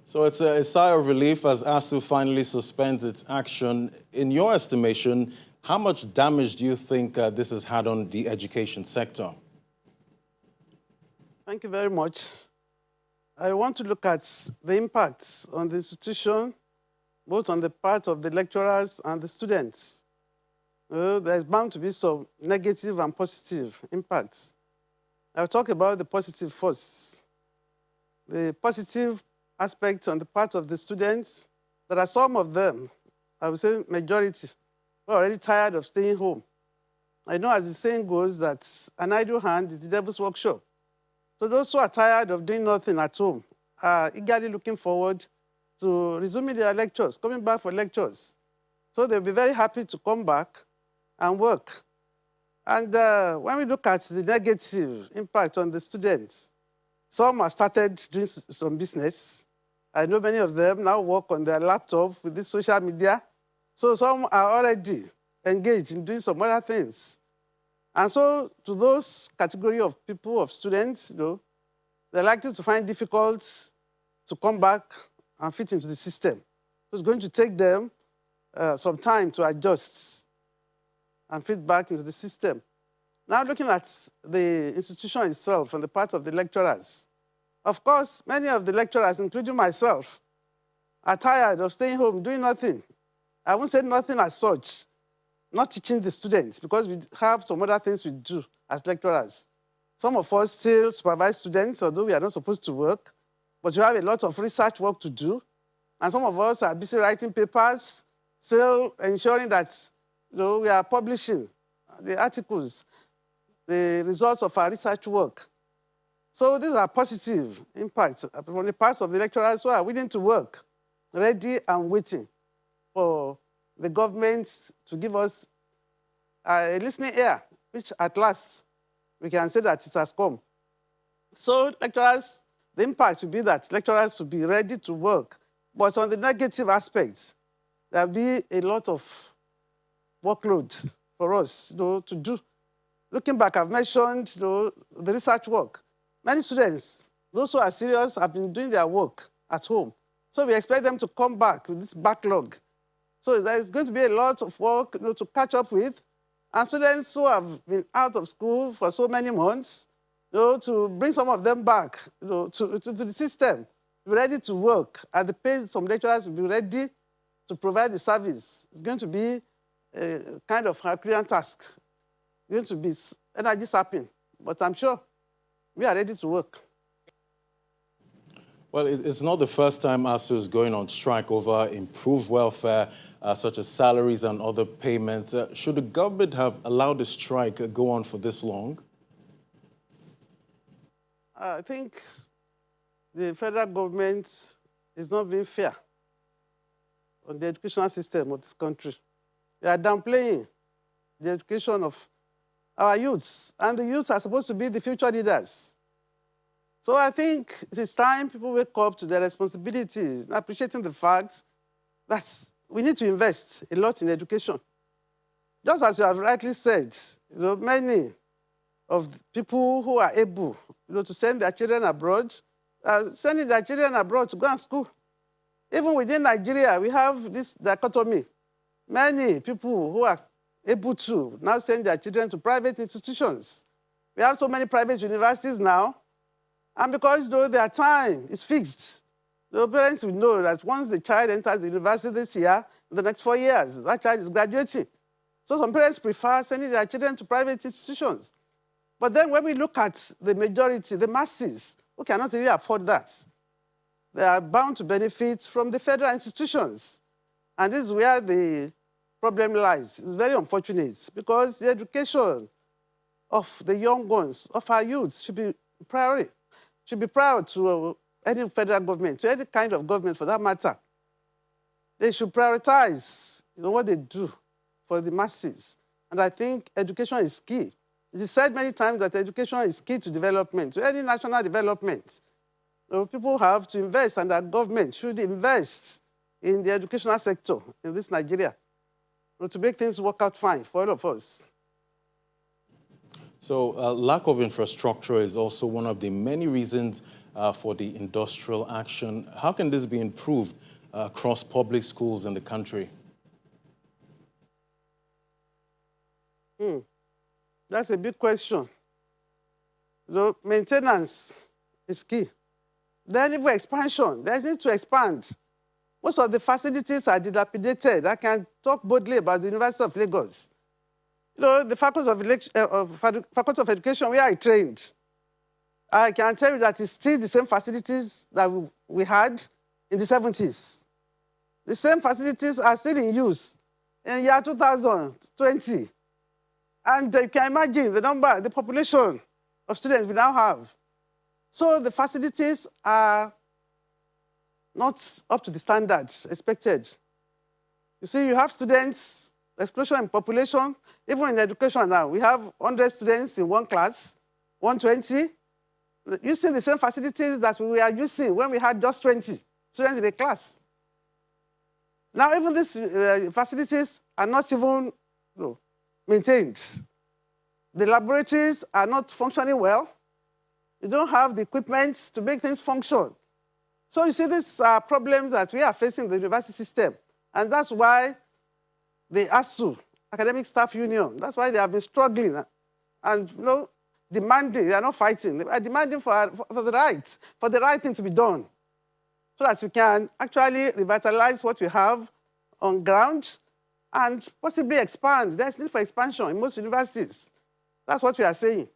So it's a sigh of relief as ASUU finally suspends its action. In your estimation, how much damage do you think this has had on the education sector? Thank you very much. I want to look at the impacts on the institution, both on the part of the lecturers and the students. There's bound to be some negative and positive impacts. I'll talk about the positive first. The positive aspects on the part of the students, there are some of them, I would say majority, who are already tired of staying home. I know, as the saying goes, that an idle hand is the devil's workshop. So those who are tired of doing nothing at home are eagerly looking forward to resuming their lectures, coming back for lectures. So they'll be very happy to come back and work. And when we look at the negative impact on the students, some have started doing some business. I know many of them now work on their laptop with this social media. So some are already engaged in doing some other things. And so to those category of people, of students, they're likely to find it difficult to come back and fit into the system. So it's going to take them some time to adjust and fit back into the system. Now looking at the institution itself and the part of the lecturers, of course, many of the lecturers, including myself, are tired of staying home, doing nothing. I won't say nothing as such, not teaching the students, because we have some other things we do as lecturers. Some of us still supervise students, although we are not supposed to work, but we have a lot of research work to do. And some of us are busy writing papers, still ensuring that we are publishing the articles, the results of our research work. So these are positive impacts from the parts of the lecturers who are willing to work, ready and waiting for the government to give us a listening ear, which at last we can say that it has come. So lecturers, the impact will be that lecturers will be ready to work. But on the negative aspects, there will be a lot of workload for us to do. Looking back, I've mentioned the research work. Many students, those who are serious, have been doing their work at home. So we expect them to come back with this backlog. So there's going to be a lot of work to catch up with. And students who have been out of school for so many months, to bring some of them back to the system, be ready to work at the pace some lecturers will be ready to provide the service. It's going to be a kind of Herculean task. It's going to be energy sapping. But I'm sure we are ready to work. Well, it's not the first time ASUU is going on strike over improved welfare, such as salaries and other payments. Should the government have allowed the strike go on for this long? I think the federal government is not being fair on the educational system of this country. They are downplaying the education of our youths, and the youths are supposed to be the future leaders. So I think it is time people wake up to their responsibilities, appreciating the fact that we need to invest a lot in education. Just as you have rightly said, many of the people who are able to send their children abroad are sending their children abroad to go and school. Even within Nigeria, we have this dichotomy. Many people who are able to now send their children to private institutions. We have so many private universities now, and because their time is fixed, the parents will know that once the child enters the university this year, in the next 4 years, that child is graduating. So some parents prefer sending their children to private institutions. But then when we look at the majority, the masses, who cannot really afford that, they are bound to benefit from the federal institutions. And this is where the problem lies. It's very unfortunate because the education of the young ones, of our youth, should be priority, should be proud to any federal government, to any kind of government for that matter. They should prioritize what they do for the masses. And I think education is key. It is said many times that education is key to development, to any national development. People have to invest, and our government should invest in the educational sector in this Nigeria to make things work out fine for all of us. So lack of infrastructure is also one of the many reasons for the industrial action. How can this be improved across public schools in the country? That's a big question. So maintenance is key. Then even expansion, there's need to expand. Most of the facilities are dilapidated. I can talk boldly about the University of Lagos. The Faculty of Education, where I trained, I can tell you that it's still the same facilities that we had in the 70s. The same facilities are still in use in year 2020. And you can imagine the population of students we now have. So the facilities are not up to the standards expected. You see, you have students, explosion in population, even in education now. We have 100 students in one class, 120, using the same facilities that we were using when we had just 20 students in a class. Now, even these facilities are not even maintained. The laboratories are not functioning well. You don't have the equipment to make things function. So you see, these are problems that we are facing in the university system. And that's why the ASUU, Academic Staff Union, that's why they have been struggling and demanding, they are not fighting, they are demanding for the right thing to be done, so that we can actually revitalize what we have on ground and possibly expand. There's need for expansion in most universities. That's what we are saying.